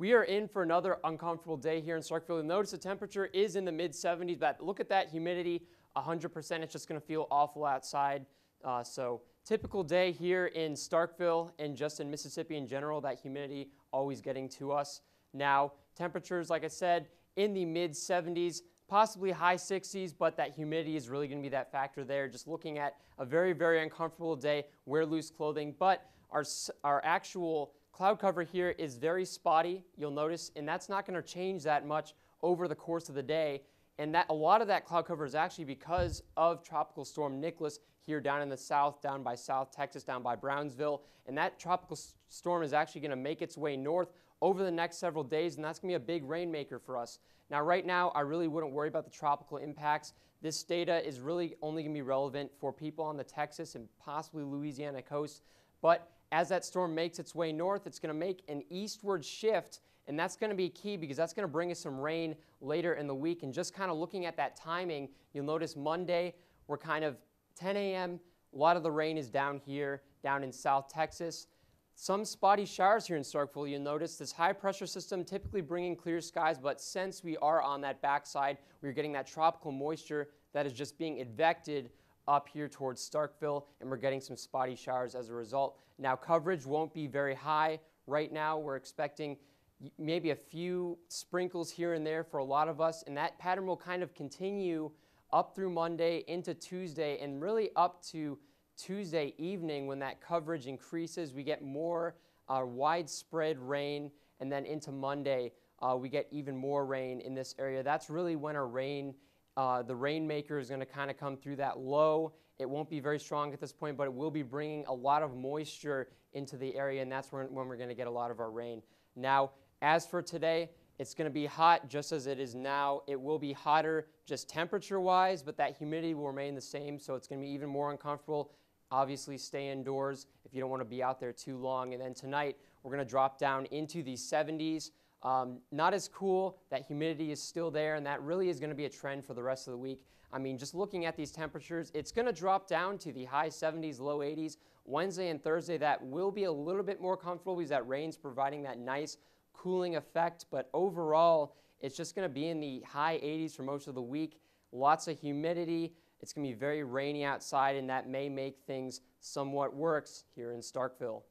We are in for another uncomfortable day here in Starkville. You'll notice the temperature is in the mid-70s, but look at that humidity, 100%. It's just going to feel awful outside. So typical day here in Starkville and just in Mississippi in general, that humidity always getting to us. Now, temperatures, like I said, in the mid-70s, possibly high 60s, but that humidity is really going to be that factor there. Just looking at a very, very uncomfortable day, wear loose clothing, but our actual cloud cover here is very spotty, you'll notice, and that's not going to change that much over the course of the day. And that a lot of that cloud cover is actually because of Tropical Storm Nicholas here down in the south, down by South Texas, down by Brownsville. And that tropical storm is actually going to make its way north over the next several days, and that's going to be a big rainmaker for us. Now, right now, I really wouldn't worry about the tropical impacts. This data is really only going to be relevant for people on the Texas and possibly Louisiana coast. But as that storm makes its way north, it's going to make an eastward shift, and that's going to be key because that's going to bring us some rain later in the week. And just kind of looking at that timing, you'll notice Monday, we're kind of 10 a.m. A lot of the rain is down here, down in South Texas. Some spotty showers here in Starkville. You'll notice this high pressure system typically bringing clear skies, but since we are on that backside, we're getting that tropical moisture that is just being advected up here towards Starkville, and we're getting some spotty showers as a result. Now, coverage won't be very high right now. We're expecting maybe a few sprinkles here and there for a lot of us, and that pattern will kind of continue up through Monday into Tuesday, and really up to Tuesday evening when that coverage increases. We get more widespread rain, and then into Monday we get even more rain in this area. That's really when the rainmaker is going to kind of come through that low. It won't be very strong at this point, but it will be bringing a lot of moisture into the area, and that's when we're going to get a lot of our rain. Now, as for today, it's going to be hot just as it is now. It will be hotter just temperature-wise, but that humidity will remain the same, so it's going to be even more uncomfortable. Obviously, stay indoors if you don't want to be out there too long. And then tonight, we're going to drop down into the 70s. Not as cool. That humidity is still there, and that really is going to be a trend for the rest of the week. I mean, just looking at these temperatures, it's going to drop down to the high 70s, low 80s. Wednesday and Thursday, that will be a little bit more comfortable because that rain's providing that nice cooling effect. But overall, it's just going to be in the high 80s for most of the week. Lots of humidity. It's going to be very rainy outside, and that may make things somewhat worse here in Starkville.